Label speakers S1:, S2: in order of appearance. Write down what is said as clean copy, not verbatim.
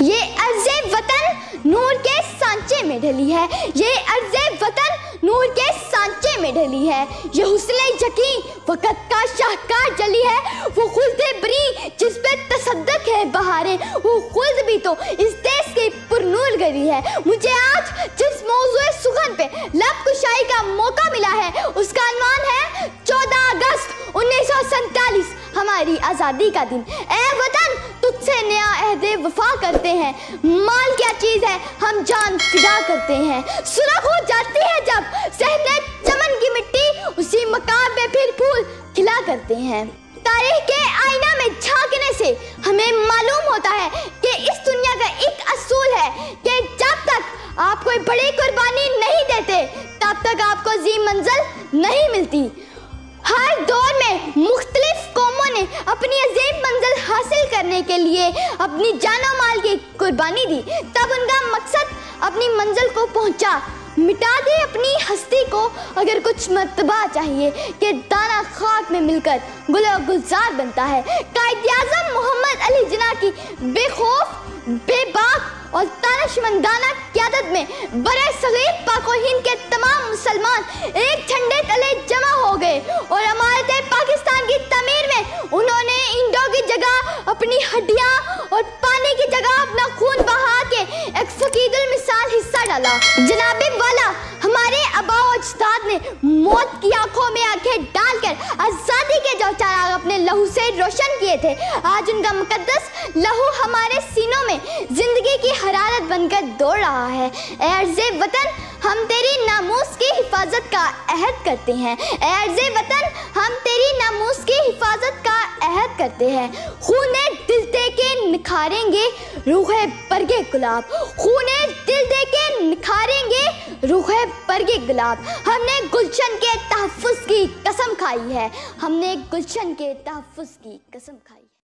S1: ये अर्ज़े वतन नूर के सांचे में ढली है, ये अर्ज़े वतन नूर के सांचे में ढली है। ये हुस्न यकीन वक़्त का शाहकार जली है, वो खुल्द बरी जिस पे तसद्दुक है बहारें, वो खुल्द भी तो इस देश की पुरनूर गरी है। मुझे आज जिस मौज़ूए सुखन पे लब कुशाई का मौका मिला है, उसका अनवान है 14 अगस्त 1947 हमारी आज़ादी का दिन। ए वतन तुझसे नया अहदे वफा करते हैं, माल क्या चीज़ है हम जान फिदा करते हैं। सुरख हो जाती है जब सहने चमन की मिट्टी, उसी मकाम पे फिर फूल खिला करते हैं। तारीख के आईना में झांकने से हमें मालूम होता है कि इस दुनिया का एक असूल है कि जब तक आप कोई बड़ी कुर्बानी नहीं देते तब तक आपको अजीम मंजिल नहीं मिलती। हर दौर में मुख्तलिफ कौमों ने अपनी अजीम मंजिल हासिल करने के लिए अपनी जानो माल की कुर्बानी दी, तब उनका मकसद अपनी मंजिल को पहुंचा। मिटा दे अपनी हस्ती को अगर कुछ मर्तबा चाहिए कि दाना खाक में मिलकर गुलो गुलजार बनता है। कायद-ए-आज़म मोहम्मद अली जिन्ना की बेखौफ बेबाक और तानशमंदाना क़यादत में बरे सगीर पाक और हिंद के तमाम मुसलमान एक झंडे तले जमा हो गए और अमारत पाकिस्तान की तमीर में उन्होंने ईंटों की जगह अपनी हड्डियां और पानी की जगह अपना खून बहा के एक फकीदुल मिसाल हिस्सा डाला। जनाबे वाला हमारे आबा और अजदाद ने मौत की आंखों में आंखें डालकर आज़ादी के जो चिराग अपने लहू से रोशन किए थे, आज उनका मुकद्दस लहू हमारे सीनों में जिंदगी की हरारत बनकर दौड़ रहा है। ए अर्ज़े वतन हम तेरी नामूस की हिफाजत का अहद करते हैं, ए अर्ज़े वतन हम तेरी नामूस की हिफाजत का अहद करते हैं। खूने दिल दे के निखारेंगे रूहे बरगे गुलाब, खूने दिल दे के निखारेंगे रूहे बरगे गुलाब। हमने गुलशन के तहफ़्फ़ुज़ की कसम खाई है, हमने गुलशन के तहफ़्फ़ुज़ की कसम खाई।